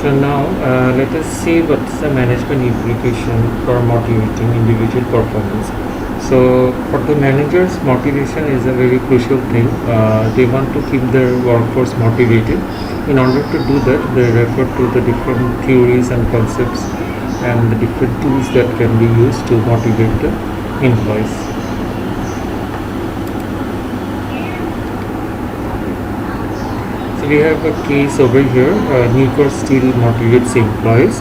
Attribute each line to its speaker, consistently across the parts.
Speaker 1: So now let us see what's the management implication for motivating individual performance. So for the managers, motivation is a very crucial thing. They want to keep their workforce motivated. In order to do that, they refer to the different theories and concepts and the different tools that can be used to motivate the employees. So we have a case over here. Nucor Steel motivates employees.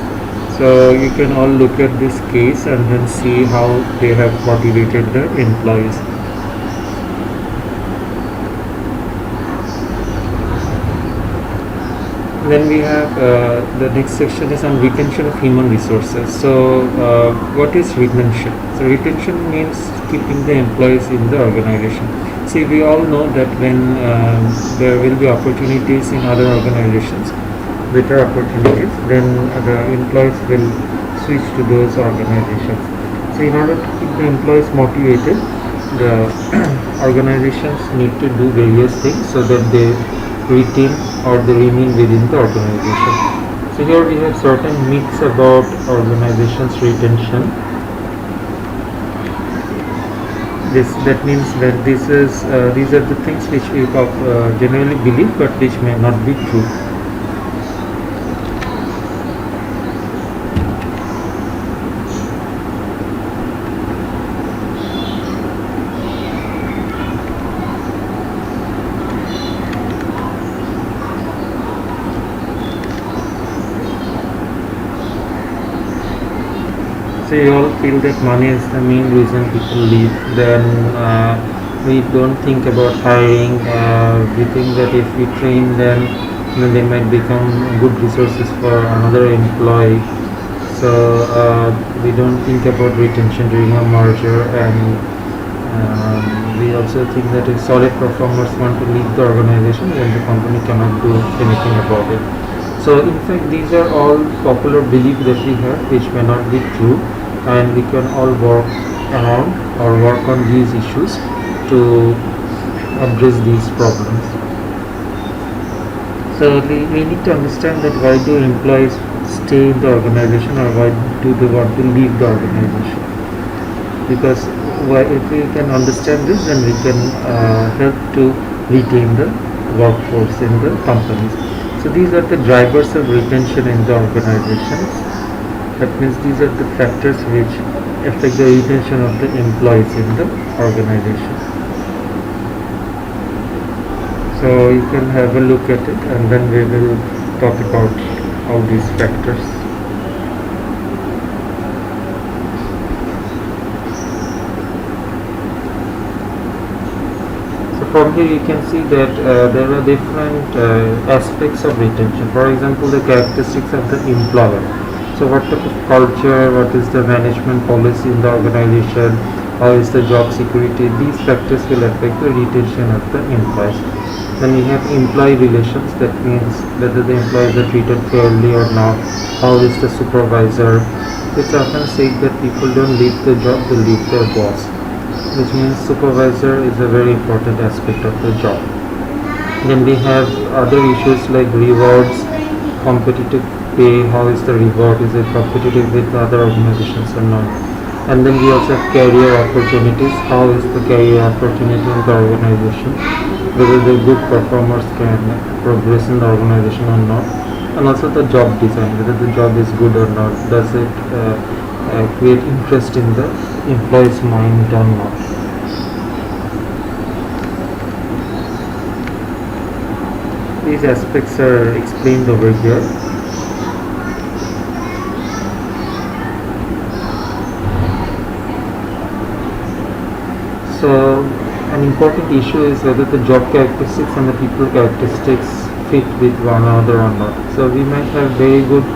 Speaker 1: So you can all look at this case and then see how they have motivated the employees. Then we have the next section is on retention of human resources. So what is retention? So retention means keeping the employees in the organization. See, we all know that when there will be opportunities in other organizations, better opportunities, then the employees will switch to those organizations. So in order to keep the employees motivated, the organizations need to do various things so that they retain or they remain within the organization. So here we have certain myths about organizations retention. That means that these are the things which we generally believe but which may not be true. So you all feel that money is the main reason people leave, then we don't think about hiring. We think that if we train them, then they might become good resources for another employee. So we don't think about retention during a merger, and we also think that if solid performers want to leave the organization, then the company cannot do anything about it. So in fact, these are all popular beliefs that we have which may not be true, and we can all work around or work on these issues to address these problems. So we need to understand that why do employees stay in the organization or why do they want to leave the organization. Because if we can understand this, then we can help to retain the workforce in the companies. So these are the drivers of retention in the organizations. That means these are the factors which affect the retention of the employees in the organization. So you can have a look at it and then we will talk about all these factors. So from here you can see that there are different aspects of retention. For example, the characteristics of the employer. So what type of culture, what is the management policy in the organization, how is the job security, these factors will affect the retention of the employees. Then we have employee relations, that means whether the employees are treated fairly or not, how is the supervisor. It's often said that people don't leave the job, they leave their boss, which means supervisor is a very important aspect of the job. Then we have other issues like rewards, competitive pay, how is the reward, is it competitive with other organizations or not. And then we also have career opportunities, how is the career opportunity in the organization, whether the good performers can progress in the organization or not. And also the job design, whether the job is good or not, does it create interest in the employee's mind or not. These aspects are explained over here. So an important issue is whether the job characteristics and the people characteristics fit with one another or not. So we might have very good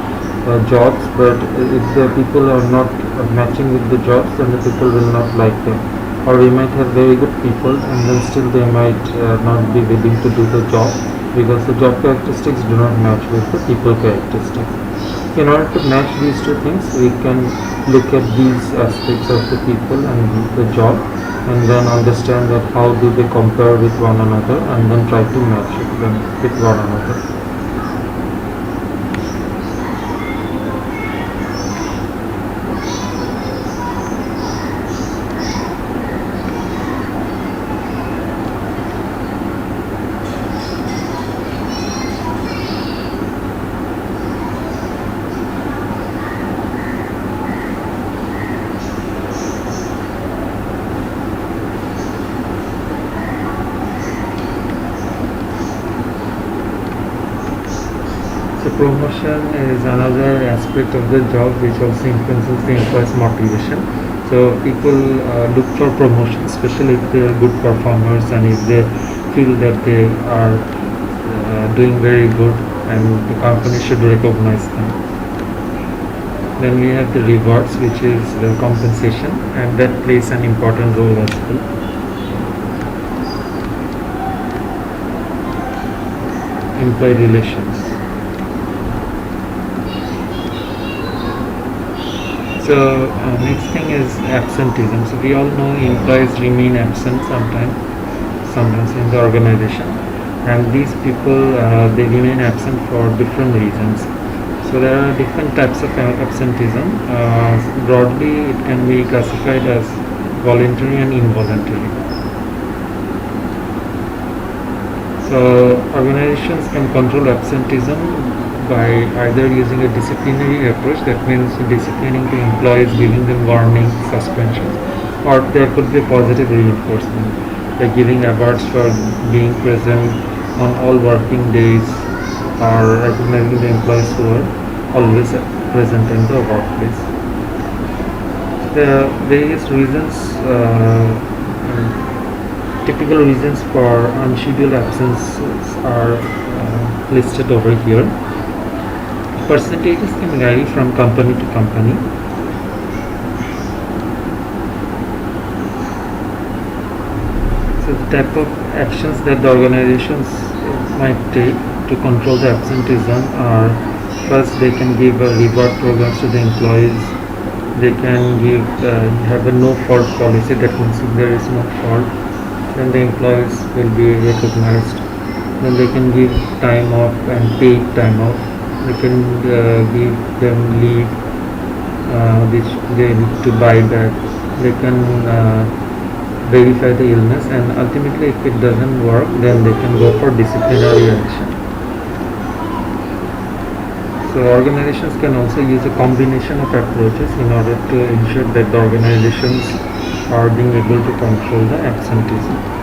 Speaker 1: jobs, but if the people are not matching with the jobs, then the people will not like them. Or we might have very good people and then still they might not be willing to do the job because the job characteristics do not match with the people characteristics. In order to match these two things, we can look at these aspects of the people and the job, and then understand that how do they compare with one another, and then try to match them with one another. So promotion is another aspect of the job which also influences the employee's motivation. So people look for promotion, especially if they are good performers and if they feel that they are doing very good and the company should recognize them. Then we have the rewards, which is the compensation, and that plays an important role as well. Employee relations. So next thing is absenteeism. So we all know employees remain absent sometimes in the organization, and these people they remain absent for different reasons. So there are different types of absenteeism. Broadly, it can be classified as voluntary and involuntary. So organizations can control absenteeism by either using a disciplinary approach, that means disciplining the employees, giving them warning, suspension, or there could be positive reinforcement, like giving awards for being present on all working days, or recognizing the employees who are always present in the workplace. There are various reasons, typical reasons for unscheduled absences are listed over here. Percentages can vary from company to company. So the type of actions that the organizations might take to control the absenteeism are: first, they can give reward programs to the employees. They can have a no fault policy, that means if there is no fault, then the employees will be recognized. Then they can give time off and paid time off. They can give them leave which they need to buy back. They can verify the illness, and ultimately if it doesn't work, then they can go for disciplinary action. So organizations can also use a combination of approaches in order to ensure that the organizations are being able to control the absenteeism.